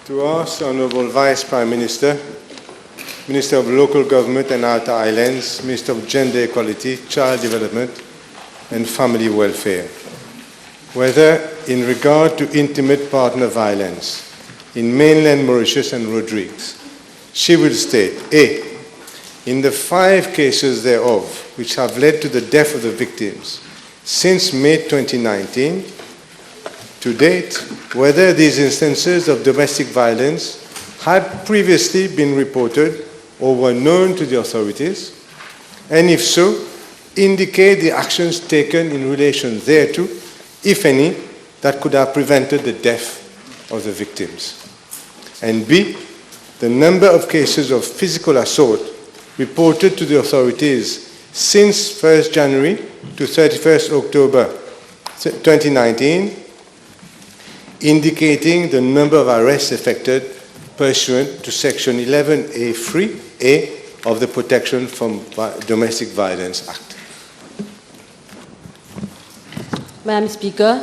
To us, Honourable Vice Prime Minister, Minister of Local Government and Outer Islands, Minister of Gender Equality, Child Development and Family Welfare, whether in regard to intimate partner violence in mainland Mauritius and Rodrigues, she will state, A, in the 5 cases thereof which have led to the death of the victims since May 2019, to date, whether these instances of domestic violence had previously been reported or were known to the authorities, and if so, indicate the actions taken in relation thereto, if any, that could have prevented the death of the victims. And B, the number of cases of physical assault reported to the authorities since 1st January to 31st October 2019, indicating the number of arrests effected pursuant to Section 11A(3)(a) of the Protection from Domestic Violence Act. Madam Speaker,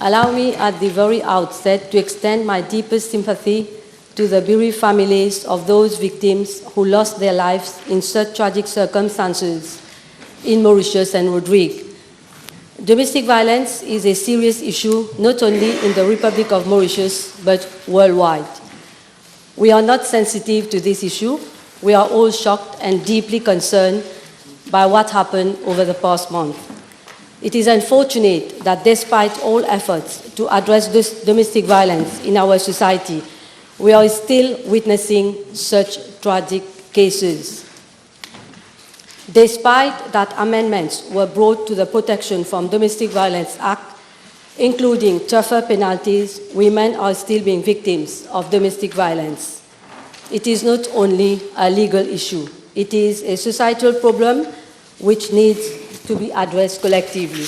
allow me at the very outset to extend my deepest sympathy to the bereaved families of those victims who lost their lives in such tragic circumstances in Mauritius and Rodrigues. Domestic violence is a serious issue not only in the Republic of Mauritius but worldwide. We are not sensitive to this issue. We are all shocked and deeply concerned by what happened over the past month. It is unfortunate that despite all efforts to address this domestic violence in our society, we are still witnessing such tragic cases. Despite that amendments were brought to the Protection from Domestic Violence Act, including tougher penalties, women are still being victims of domestic violence. It is not only a legal issue, it is a societal problem which needs to be addressed collectively.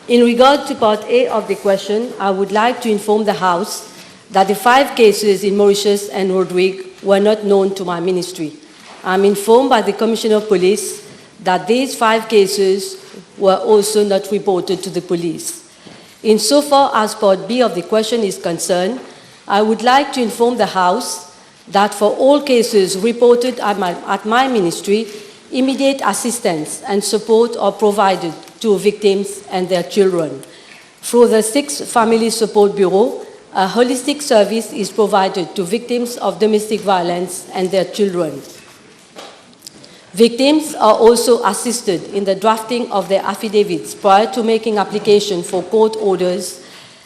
In regard to Part A of the question, I would like to inform the House that the 5 cases in Mauritius and Rodrigues were not known to my ministry. I am informed by the Commissioner of Police that these 5 cases were also not reported to the police. Insofar as Part B of the question is concerned, I would like to inform the House that for all cases reported at my ministry, immediate assistance and support are provided to victims and their children. Through the 6 Family Support Bureau, a holistic service is provided to victims of domestic violence and their children. Victims are also assisted in the drafting of their affidavits prior to making application for court orders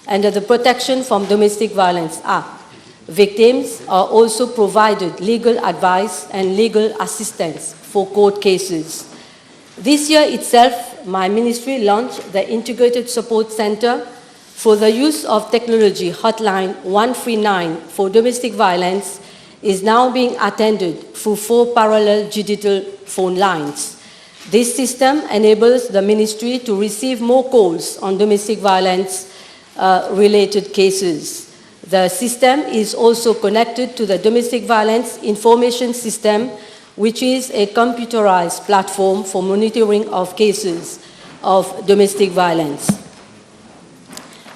under the Protection from Domestic Violence Act. Victims are also provided legal advice and legal assistance for court cases. This year itself, my ministry launched the Integrated Support Center for the use of technology hotline 139 for domestic violence is now being attended through 4 parallel digital phone lines. This system enables the ministry to receive more calls on domestic violence related cases. The system is also connected to the Domestic Violence Information System, which is a computerized platform for monitoring of cases of domestic violence.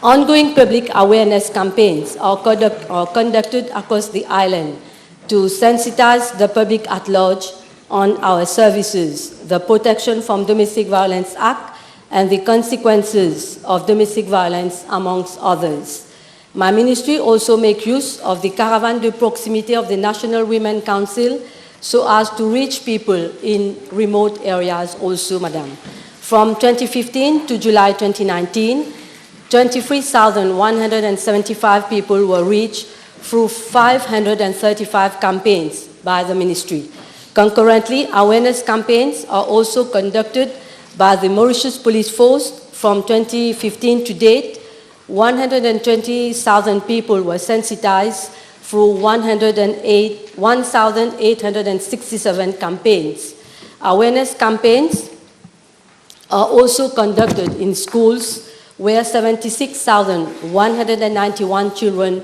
Ongoing public awareness campaigns are conducted across the island to sensitize the public at large on our services, the Protection from Domestic Violence Act, and the consequences of domestic violence, amongst others. My ministry also makes use of the Caravan de Proximité of the National Women Council so as to reach people in remote areas also, Madam. From 2015 to July 2019, 23,175 people were reached through 535 campaigns by the ministry. Concurrently, awareness campaigns are also conducted by the Mauritius Police Force. From 2015 to date, 120,000 people were sensitized through 1,867 campaigns. Awareness campaigns are also conducted in schools where 76,191 children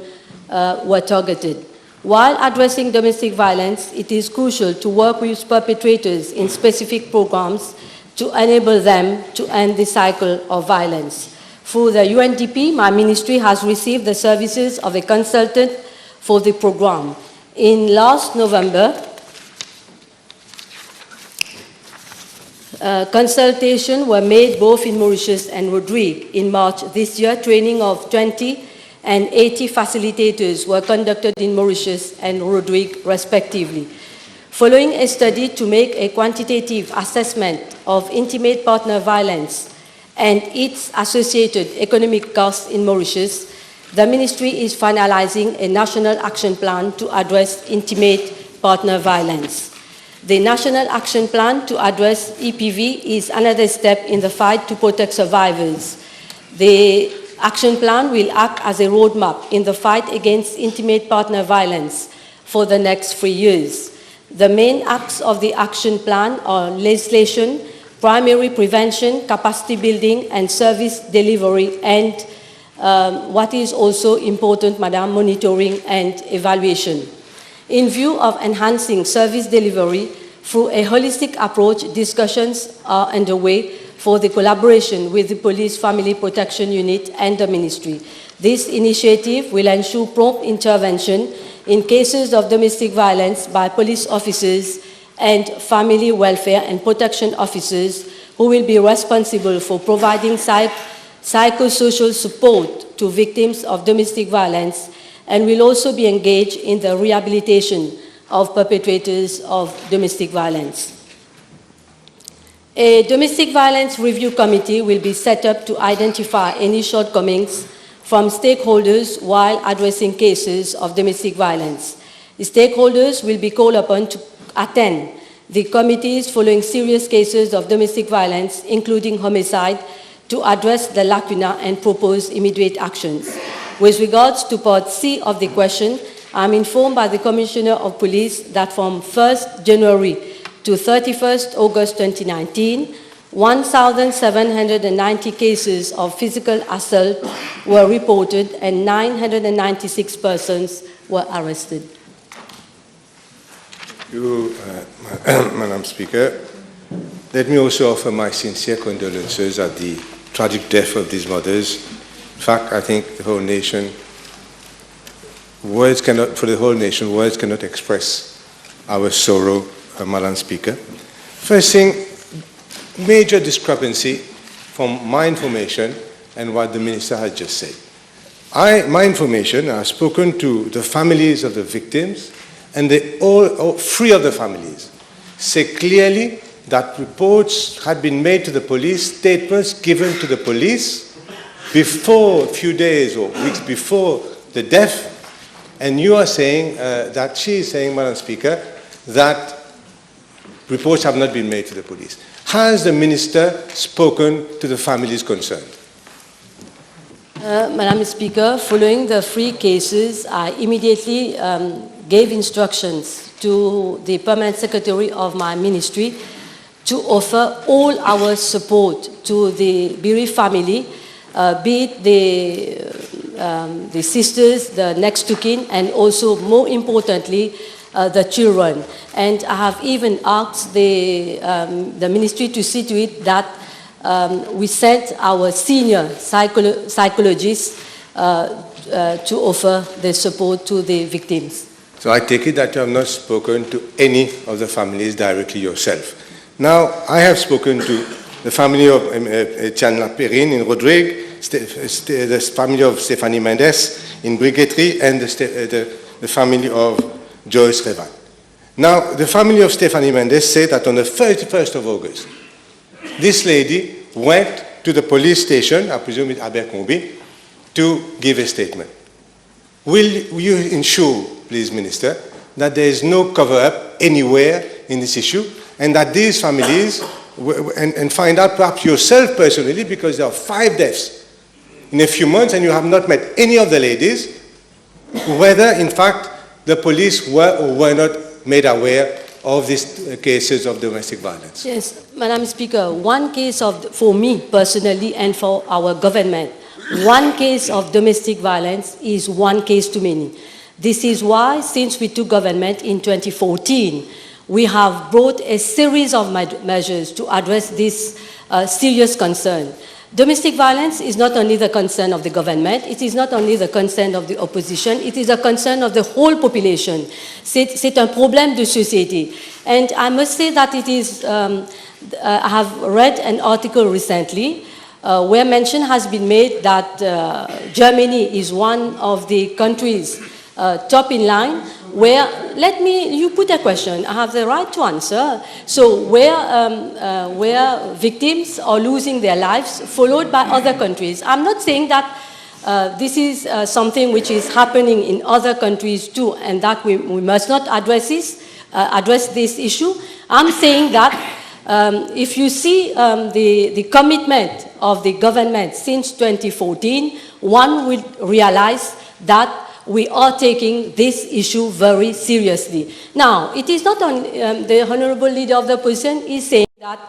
were targeted. While addressing domestic violence, it is crucial to work with perpetrators in specific programs to enable them to end the cycle of violence. Through the UNDP, my ministry has received the services of a consultant for the program. In last November, consultations were made both in Mauritius and Rodrigue. In March this year, training of 20 and 80 facilitators were conducted in Mauritius and Rodrigue, respectively. Following a study to make a quantitative assessment of intimate partner violence and its associated economic costs in Mauritius, the Ministry is finalizing a national action plan to address intimate partner violence. The National Action Plan to address EPV is another step in the fight to protect survivors. The action plan will act as a roadmap in the fight against intimate partner violence for the next 3 years. The main acts of the action plan are legislation, primary prevention, capacity building, and service delivery, and what is also important, Madam, monitoring and evaluation. In view of enhancing service delivery through a holistic approach, discussions are underway for the collaboration with the Police Family Protection Unit and the Ministry. This initiative will ensure prompt intervention in cases of domestic violence by police officers and family welfare and protection officers who will be responsible for providing psychosocial support to victims of domestic violence and will also be engaged in the rehabilitation of perpetrators of domestic violence. A domestic violence review committee will be set up to identify any shortcomings from stakeholders while addressing cases of domestic violence. The stakeholders will be called upon to attend the committees following serious cases of domestic violence, including homicide, to address the lacuna and propose immediate actions. With regards to Part C of the question, I'm informed by the Commissioner of Police that from 1st January to 31st August 2019, 1,790 cases of physical assault were reported and 996 persons were arrested. You, Madam Speaker, let me also offer my sincere condolences at the tragic death of these mothers. In fact, I think the whole nation, words cannot express our sorrow, Madam Speaker. First thing, major discrepancy from my information and what the Minister has just said. My information, I've spoken to the families of the victims, and all three of the families say clearly that reports had been made to the police, statements given to the police before, a few days or weeks before the death, and you are saying that she is saying, Madam Speaker, that reports have not been made to the police. Has the Minister spoken to the families concerned? Madam Speaker, following the 3 cases, I immediately gave instructions to the Permanent Secretary of my ministry to offer all our support to the bereaved family, be it the sisters, the next to kin, and also, more importantly, the children. And I have even asked the ministry to see to it that we sent our senior psychologists to offer the support to the victims. So I take it that you have not spoken to any of the families directly yourself. Now, I have spoken to the family of Tiana Perrine in Rodrigue, the family of Stephanie Mendes in Briqueterie, and the family of Joyce Revan. Now, the family of Stephanie Mendes said that on the 31st of August, this lady went to the police station, I presume at Abercrombie, to give a statement. Will you ensure, please, Minister, that there is no cover-up anywhere in this issue, and that these families, and find out perhaps yourself personally, because there are 5 deaths in a few months and you have not met any of the ladies, whether in fact the police were or were not made aware of these cases of domestic violence? Yes, Madam Speaker, one case for me personally and for our government, one case of domestic violence is one case too many. This is why, since we took government in 2014, we have brought a series of measures to address this serious concern. Domestic violence is not only the concern of the government, it is not only the concern of the opposition, it is a concern of the whole population. C'est un problème de société. And I must say that it is, I have read an article recently where mention has been made that Germany is one of the countries top in line where, you put a question, I have the right to answer. So where victims are losing their lives, followed by other countries. I'm not saying that this is something which is happening in other countries too, and that we must not address this issue. I'm saying that if you see the commitment of the government since 2014, one will realize that we are taking this issue very seriously. Now, it is not only the Honorable Leader of the Opposition is saying that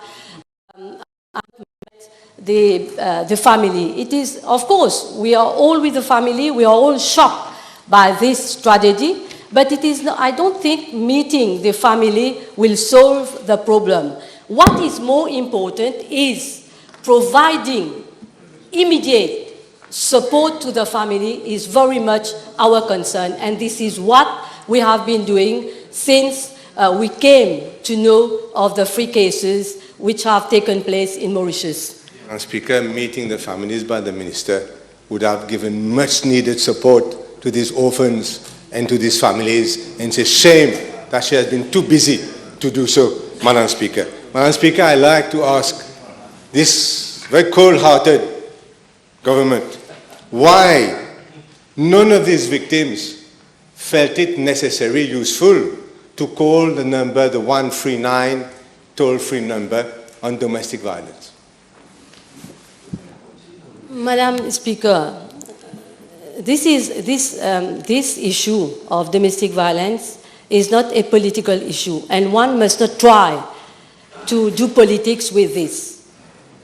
the family. It is, of course, we are all with the family, we are all shocked by this tragedy, but it is, I don't think meeting the family will solve the problem. What is more important is providing immediate support to the family is very much our concern, and this is what we have been doing since we came to know of the 3 cases which have taken place in Mauritius. Madam Speaker, meeting the families by the Minister would have given much needed support to these orphans and to these families, and it's a shame that she has been too busy to do so, Madam Speaker. Madam Speaker, I'd like to ask this very cold-hearted government why none of these victims felt it necessary, useful, to call the number, the 139 toll-free number on domestic violence. Madam Speaker, this issue of domestic violence is not a political issue, and one must not try to do politics with this.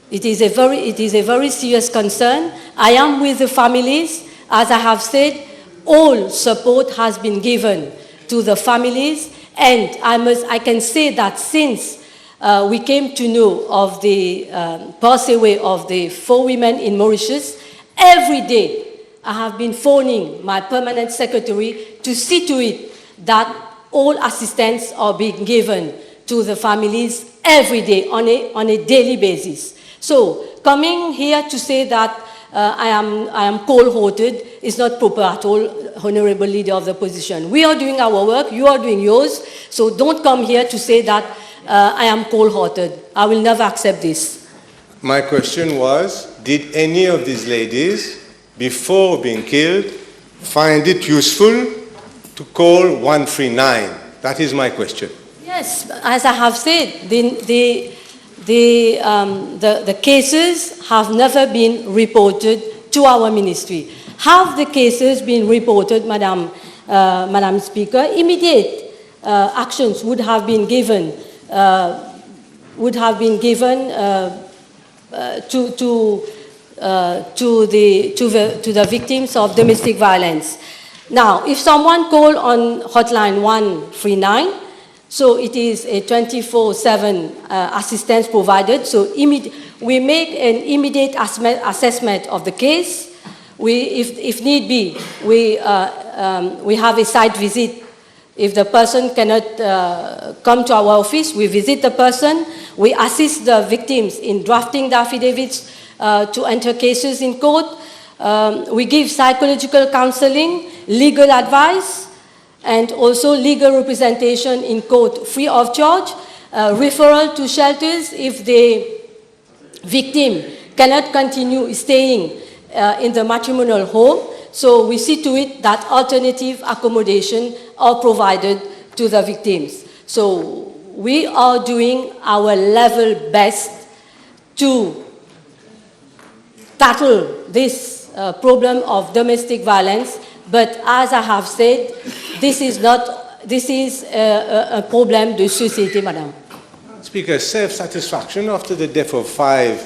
It is a very serious concern. I am with the families. As I have said, all support has been given to the families, and I can say that since we came to know of the pass away of the 4 women in Mauritius, every day I have been phoning my permanent secretary to see to it that all assistance are being given to the families every day on a daily basis. So coming here to say that I am cold-hearted is not proper at all, Honorable Leader of the Opposition. We are doing our work, you are doing yours, so don't come here to say that I am cold-hearted. I will never accept this. My question was, did any of these ladies, before being killed, find it useful to call 139? That is my question. Yes, as I have said, the cases have never been reported to our ministry. Have the cases been reported, Madam Speaker, immediate actions would have been given to the victims of domestic violence. Now, if someone call on hotline 139, so it is a 24/7 assistance provided. So we make an immediate assessment of the case. If need be, we have a site visit. If the person cannot come to our office, we visit the person. We assist the victims in drafting the affidavits to enter cases in court. We give psychological counseling, legal advice, and also legal representation in court free of charge, referral to shelters if the victim cannot continue staying in the matrimonial home. So we see to it that alternative accommodation are provided to the victims. So we are doing our level best to tackle this problem of domestic violence. But as I have said, this is a problem de société, Madam. Speaker, self-satisfaction after the death of 5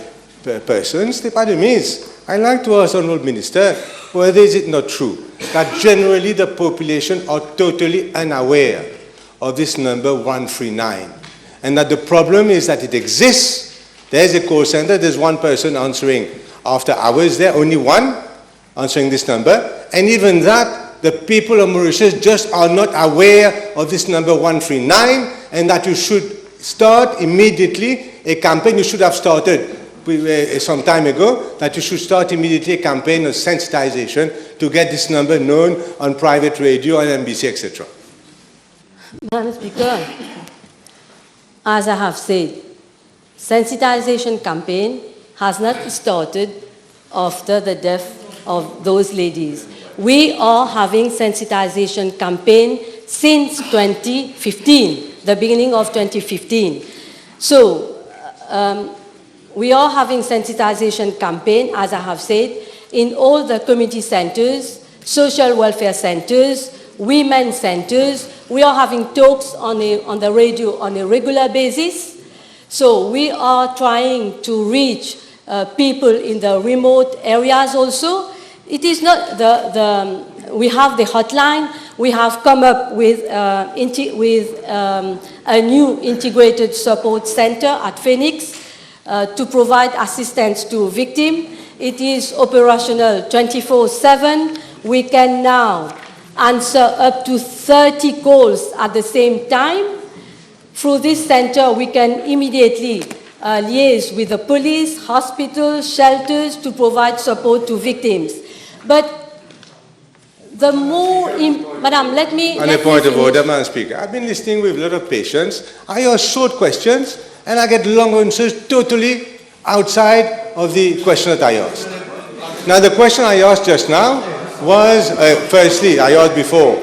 persons, c'est pas de mise. I'd like to ask Honourable Minister, whether is it not true that generally the population are totally unaware of this number 139, and that the problem is that it exists. There's a call center, there's one person answering after hours there, only one answering this number. And even that, the people of Mauritius just are not aware of this number 139, and that you should start immediately a campaign. You should have started some time ago, that you should start immediately a campaign of sensitization to get this number known on private radio and NBC, etc. Madam Speaker, as I have said, sensitization campaign has not started after the death of those ladies. We are having sensitization campaign since 2015, the beginning of 2015. So, we are having sensitization campaign, as I have said, in all the community centers, social welfare centers, women centers. We are having talks on the radio on a regular basis. So we are trying to reach people in the remote areas also. It is not we have the hotline. We have come up with a new integrated support center at Phoenix to provide assistance to victims. It is operational 24/7. We can now answer up to 30 calls at the same time. Through this center, we can immediately liaise with the police, hospitals, shelters to provide support to victims. But the more, Madam, let me... On a point of order, Madam Speaker, I've been listening with a lot of patience. I ask short questions, and I get long answers totally outside of the question that I asked. Now, the question I asked just now was, firstly, I asked before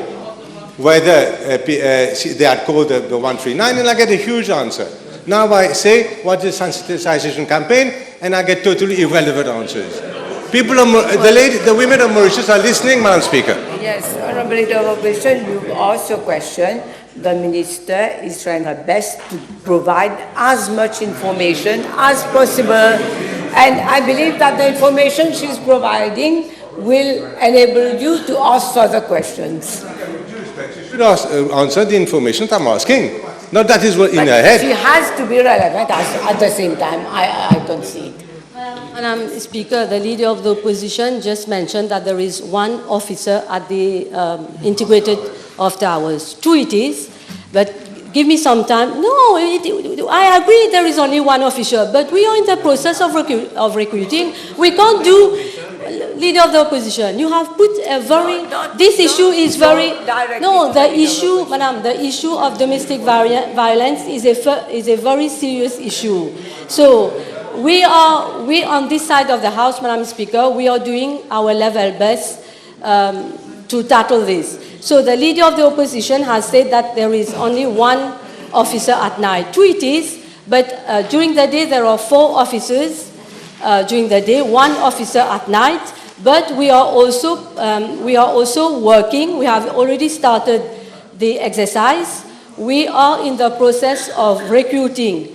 whether they had called the 139, and I get a huge answer. Now I say, what is sensitization campaign? And I get totally irrelevant answers. People, the women of Mauritius are listening, Madam Speaker. Yes, Honourable Leader of Opposition, you asked your question. The Minister is trying her best to provide as much information as possible. And I believe that the information she's providing will enable you to ask further questions. You should answer the information that I'm asking. Not that is what in her head. She has to be relevant at the same time. I don't see it. Madam Speaker, the Leader of the Opposition just mentioned that there is one officer at the integrated after hours. True it is, but give me some time. No, I agree there is only one officer, but we are in the process of recruiting. We can't do... Leader of the Opposition, you have put a very... This issue is very... No, the issue, Madam, the issue of domestic violence is a very serious issue. So, we on this side of the House, Madam Speaker, we are doing our level best to tackle this. So the Leader of the Opposition has said that there is only one officer at night. True it is, but during the day there are 4 officers during the day, 1 officer at night. But we are also working. We have already started the exercise. We are in the process of recruiting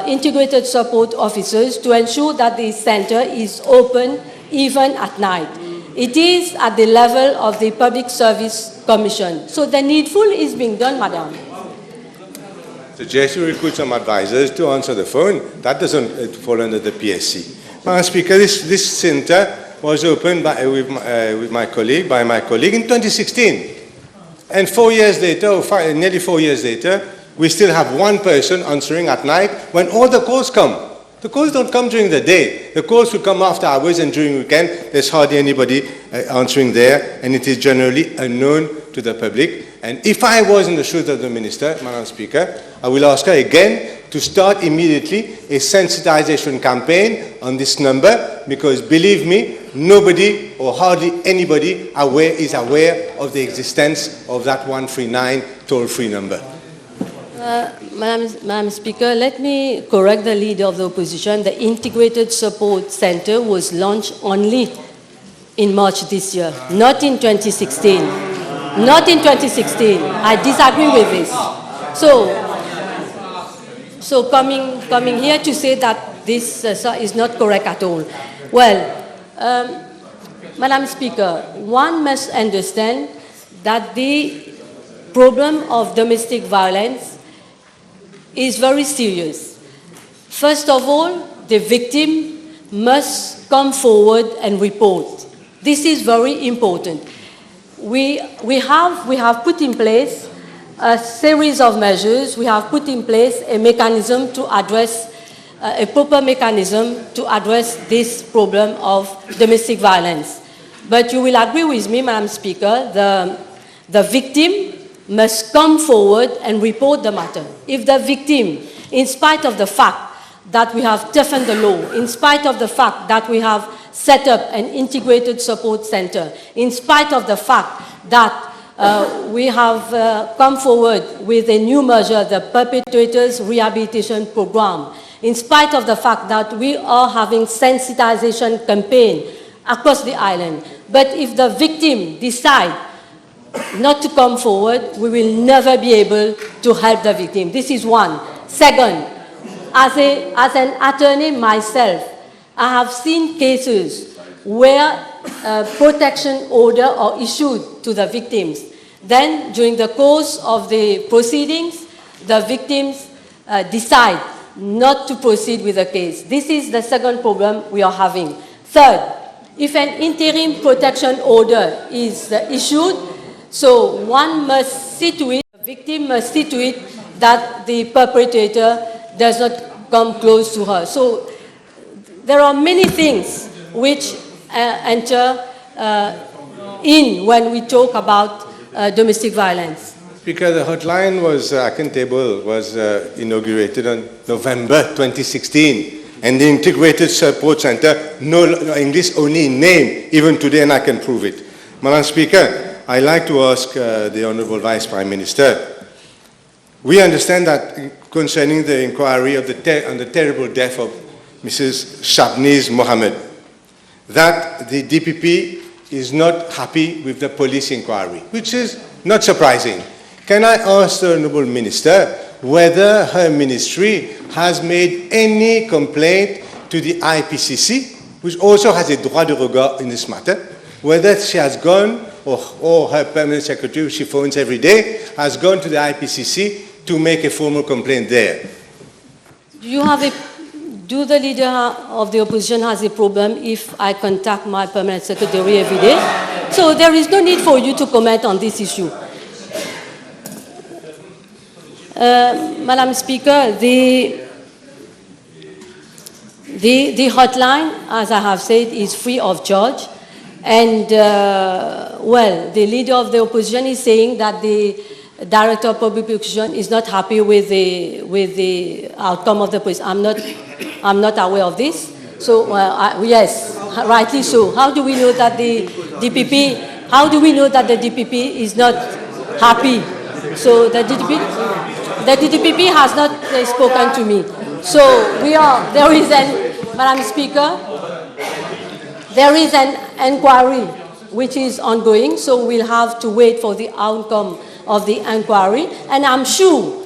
integrated support officers to ensure that the center is open even at night. It is at the level of the Public Service Commission. So the needful is being done, Madam. Suggest you recruit some advisors to answer the phone. That doesn't fall under the PSC. Madam Speaker, this center was opened by my colleague in 2016. And 4 years later, or nearly 4 years later, we still have one person answering at night when all the calls come. The calls don't come during the day. The calls will come after hours, and during weekend, there's hardly anybody answering there, and it is generally unknown to the public. And if I was in the shoes of the Minister, Madam Speaker, I will ask her again to start immediately a sensitization campaign on this number, because believe me, nobody or hardly anybody is aware of the existence of that 139 toll-free number. Madam Speaker, let me correct the Leader of the Opposition. The Integrated Support Center was launched only in March this year, not in 2016. Not in 2016. I disagree with this. So coming here to say that this is not correct at all. Well, Madam Speaker, one must understand that the problem of domestic violence is very serious. First of all, the victim must come forward and report. This is very important. We have put in place a series of measures. We have put in place a mechanism to address, a proper mechanism to address this problem of domestic violence. But you will agree with me, Madam Speaker, the victim must come forward and report the matter. If the victim, in spite of the fact that we have toughened the law, in spite of the fact that we have set up an integrated support center, in spite of the fact that we have come forward with a new measure, the Perpetrators Rehabilitation Program, in spite of the fact that we are having sensitization campaign across the island. But if the victim decides not to come forward, we will never be able to help the victim. This is one. Second, as an attorney myself, I have seen cases where protection order are issued to the victims. Then, during the course of the proceedings, the victims decide not to proceed with the case. This is the second problem we are having. Third, if an interim protection order is issued, so one must see to it, the victim must see to it that the perpetrator does not come close to her. So there are many things which enter in when we talk about domestic violence. Speaker, the hotline was, accountable, was inaugurated on November 2016. And the Integrated Support Center, no English only in name, even today, and I can prove it. Madam Speaker, I'd like to ask the Honourable Vice Prime Minister. We understand that concerning the inquiry of on the terrible death of Mrs. Shabniz Mohammed, that the DPP is not happy with the police inquiry, which is not surprising. Can I ask the Honourable Minister whether her ministry has made any complaint to the IPCC, which also has a droit de regard in this matter, whether she has gone, or her permanent secretary, she phones every day, has gone to the IPCC to make a formal complaint there? Do the leader of the opposition has a problem if I contact my permanent secretary every day? So there is no need for you to comment on this issue. Madam Speaker, the hotline, as I have said, is free of charge. And, well, the leader of the opposition is saying that the Director of Public Prosecution is not happy with the outcome of the police. I'm not aware of this. So, yes, rightly so. How do we know that the DPP, is not happy? So the DPP has not spoken to me. So there is Madam Speaker, there is an inquiry which is ongoing, so we'll have to wait for the outcome of the inquiry. And I'm sure,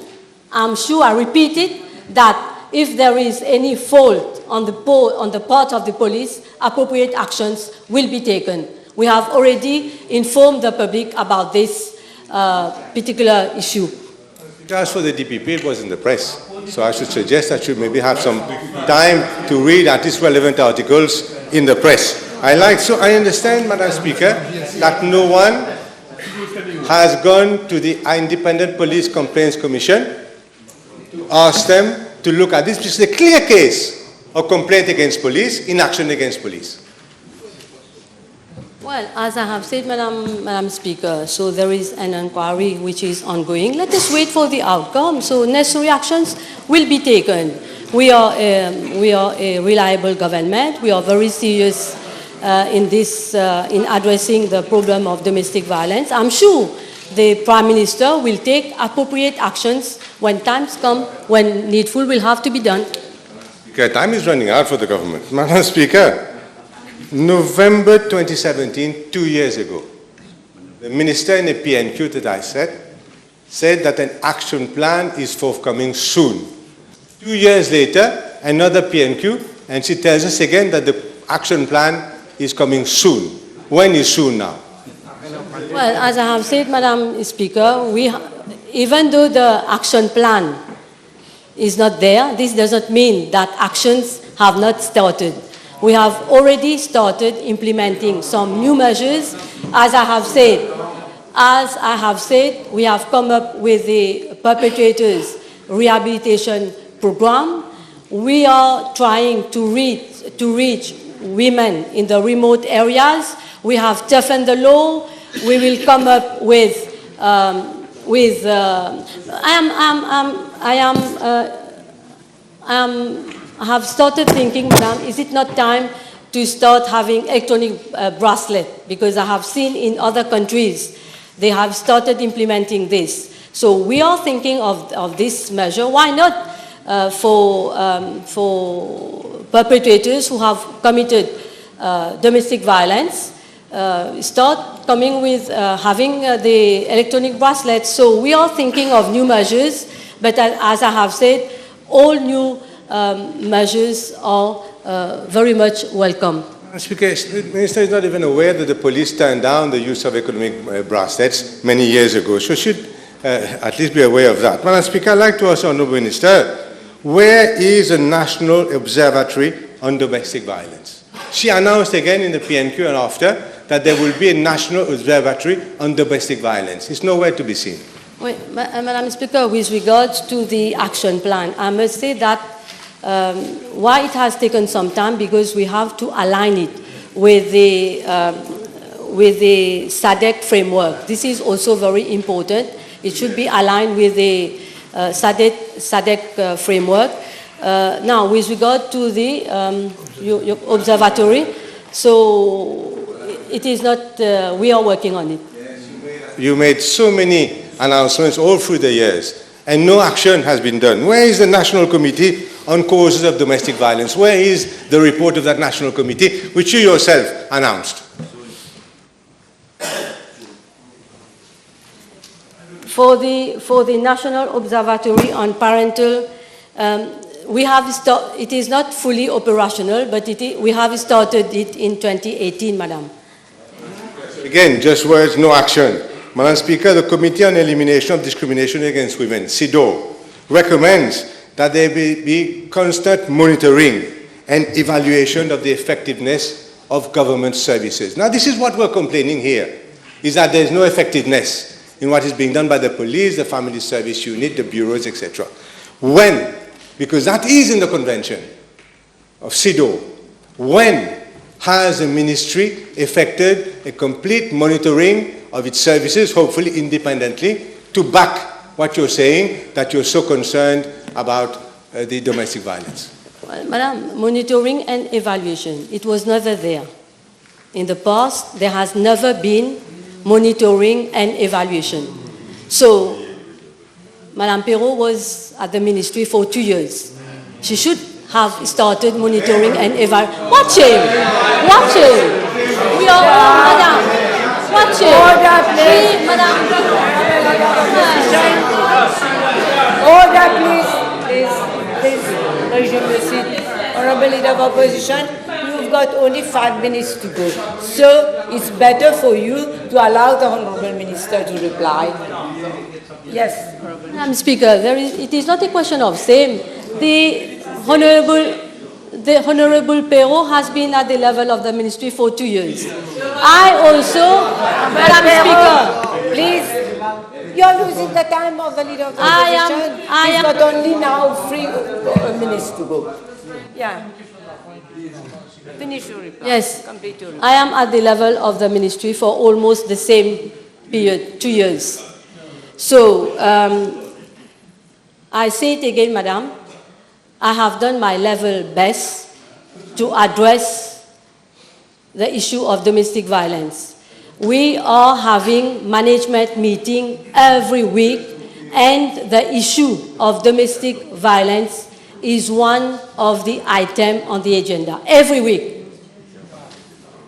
I repeat it, that if there is any fault on the part of the police, appropriate actions will be taken. We have already informed the public about this particular issue. As for the DPP, it was in the press. So I should suggest that you maybe have some time to read at least relevant articles in the press. I understand, Madam Speaker, that no one has gone to the Independent Police Complaints Commission to ask them to look at this. This is a clear case of complaint against police, inaction against police. Well, as I have said, Madam Speaker, so there is an inquiry which is ongoing. Let us wait for the outcome. So necessary actions will be taken. We are a reliable government. We are very serious in addressing the problem of domestic violence. I'm sure the Prime Minister will take appropriate actions when times come, when needful will have to be done. Speaker, time is running out for the government. Madam Speaker, November 2017, 2 years ago, the minister in the PNQ that I said that an action plan is forthcoming soon. 2 years later, another PNQ, and she tells us again that the action plan is coming soon. When is soon now? Well, as I have said, Madam Speaker, even though the action plan is not there, this does not mean that actions have not started. We have already started implementing some new measures. As I have said, we have come up with the perpetrators rehabilitation program. We are trying to reach women in the remote areas. We have toughened the law. We will come up with I have started thinking, madam, is it not time to start having electronic bracelet? Because I have seen in other countries, they have started implementing this. So we are thinking of this measure. Why not for perpetrators who have committed domestic violence, start coming with having the electronic bracelets. So we are thinking of new measures, but as I have said, all new measures are very much welcome. Speaker, the Minister is not even aware that the police turned down the use of economic bracelets many years ago, so should at least be aware of that. Madam Speaker, I'd like to ask the Honourable Minister, where is a national observatory on domestic violence? She announced again in the PNQ and after that there will be a national observatory on domestic violence. It's nowhere to be seen. Wait, Madam Speaker, with regards to the action plan, I must say that why it has taken some time, because we have to align it with the SADC framework. This is also very important. It should be aligned with the SADC framework. Now, with regard to the your observatory, so it is not, we are working on it. You made so many announcements all through the years, and no action has been done. Where is the National Committee on Causes of Domestic Violence? Where is the report of that National Committee, which you yourself announced? For the National Observatory on Parental, it is not fully operational, but we have started it in 2018, Madam. Again, just words, no action. Madam Speaker, the Committee on Elimination of Discrimination Against Women, CEDAW, recommends that there be constant monitoring and evaluation of the effectiveness of government services. Now, this is what we're complaining here, is that there's no effectiveness in what is being done by the police, the family service unit, the bureaus, etc. When, because that is in the convention of CEDAW, when has the ministry effected a complete monitoring of its services, hopefully independently, to back what you're saying, that you're so concerned about the domestic violence? Well, Madam, monitoring and evaluation, it was never there. In the past, there has never been monitoring and evaluation. So, Madame Perrault was at the ministry for 2 years. She should have started monitoring and evaluation. What shame! What shame! We are all, Madame. What shame! Order, please. Madame. Order, please. Regime le seat. Honorable Leader of Opposition, you've got only 5 minutes to go. So it's better for you to allow the Honorable Minister to reply. Yes, Honorable. Madam Speaker, it is not a question of same. The Honorable Perrault has been at the level of the ministry for 2 years. I also, Madam Speaker, please, you're losing the time of the Leader of the Opposition. He's got only now 3 minutes to go. Yeah. Finish your reply. Yes, Complete your reply. I am at the level of the ministry for almost the same period, 2 years. So, I say it again, Madam, I have done my level best to address the issue of domestic violence. We are having management meeting every week, and the issue of domestic violence is one of the items on the agenda every week.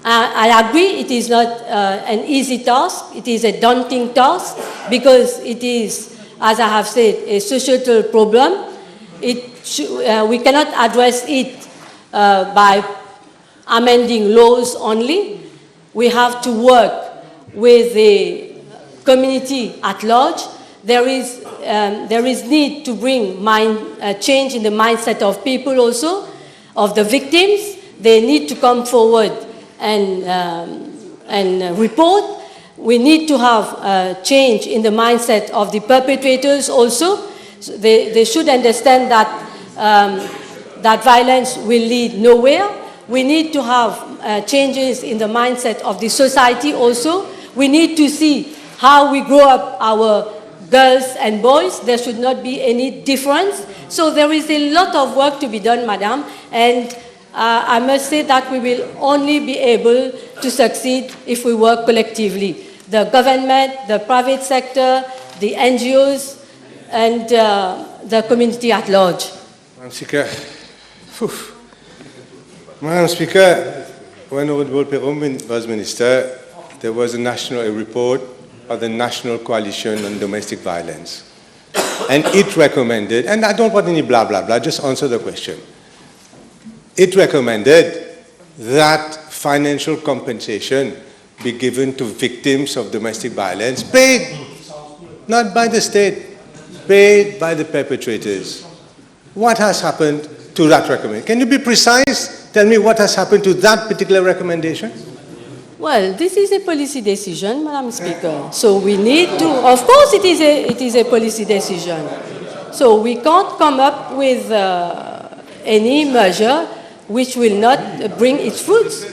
I agree it is not an easy task, it is a daunting task, because it is, as I have said, a societal problem. We cannot address it by amending laws only. We have to work with the community at large. There is need to bring change in the mindset of people also, of the victims. they need to come forward and report. We need to have a change in the mindset of the perpetrators also. So they should understand that, that violence will lead nowhere. We need to have changes in the mindset of the society also. We need to see how we grow up our girls and boys. There should not be any difference. So there is a lot of work to be done, Madam, and I must say that we will only be able to succeed if we work collectively. The government, the private sector, the NGOs, and the community at large. Madam Speaker, Madam Speaker, when Honorable Perum was Minister, there was a report of the National Coalition on Domestic Violence. And it recommended, and I don't want any blah, blah, blah, just answer the question. It recommended that financial compensation be given to victims of domestic violence, paid not by the state, paid by the perpetrators. What has happened to that recommendation? Can you be precise? Tell me what has happened to that particular recommendation? Well, this is a policy decision, Madam Speaker. So we need to, of course it is a policy decision. So we can't come up with any measure which will not bring its fruits.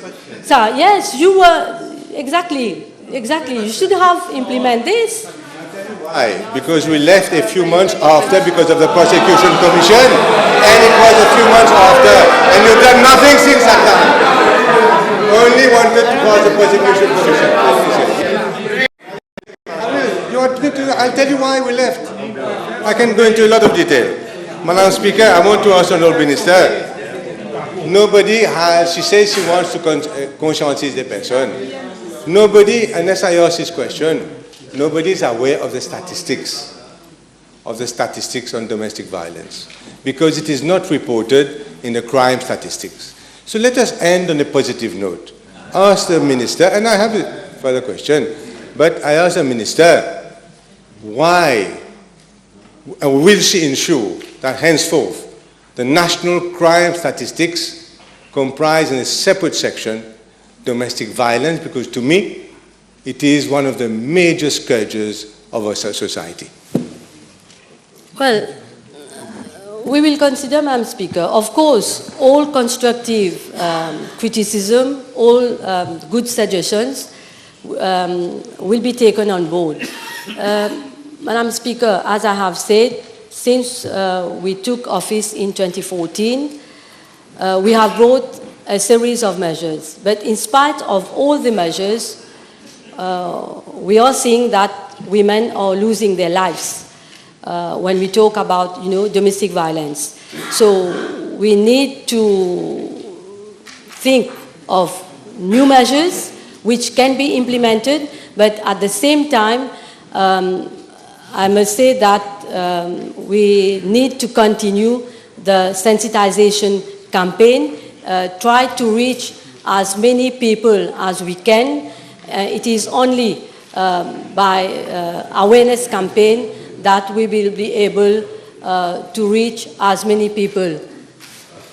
So yes, you were, exactly, you should have implemented this. Why? Because we left a few months after because of the prosecution commission, and it was a few months after, and you've done nothing since that time. Only wanted to cause the prosecution commission. I'll tell you why we left. I can go into a lot of detail. Madam Speaker, I want to ask the Honourable Minister. Nobody has, she says she wants to conscientize the person. Nobody, unless I ask this question, nobody is aware of the statistics on domestic violence, because it is not reported in the crime statistics. So let us end on a positive note. Ask the Minister, and I have a further question, but I ask the Minister, why will she ensure that henceforth the national crime statistics comprise in a separate section domestic violence, because to me it is one of the major scourges of our society. Well, we will consider, Madam Speaker, of course, all constructive criticism, all good suggestions will be taken on board. Madam Speaker, as I have said, since we took office in 2014, we have brought a series of measures. But in spite of all the measures, we are seeing that women are losing their lives when we talk about, domestic violence. So we need to think of new measures which can be implemented, but at the same time, I must say that we need to continue the sensitization campaign, try to reach as many people as we can. It is only by awareness campaign that we will be able to reach as many people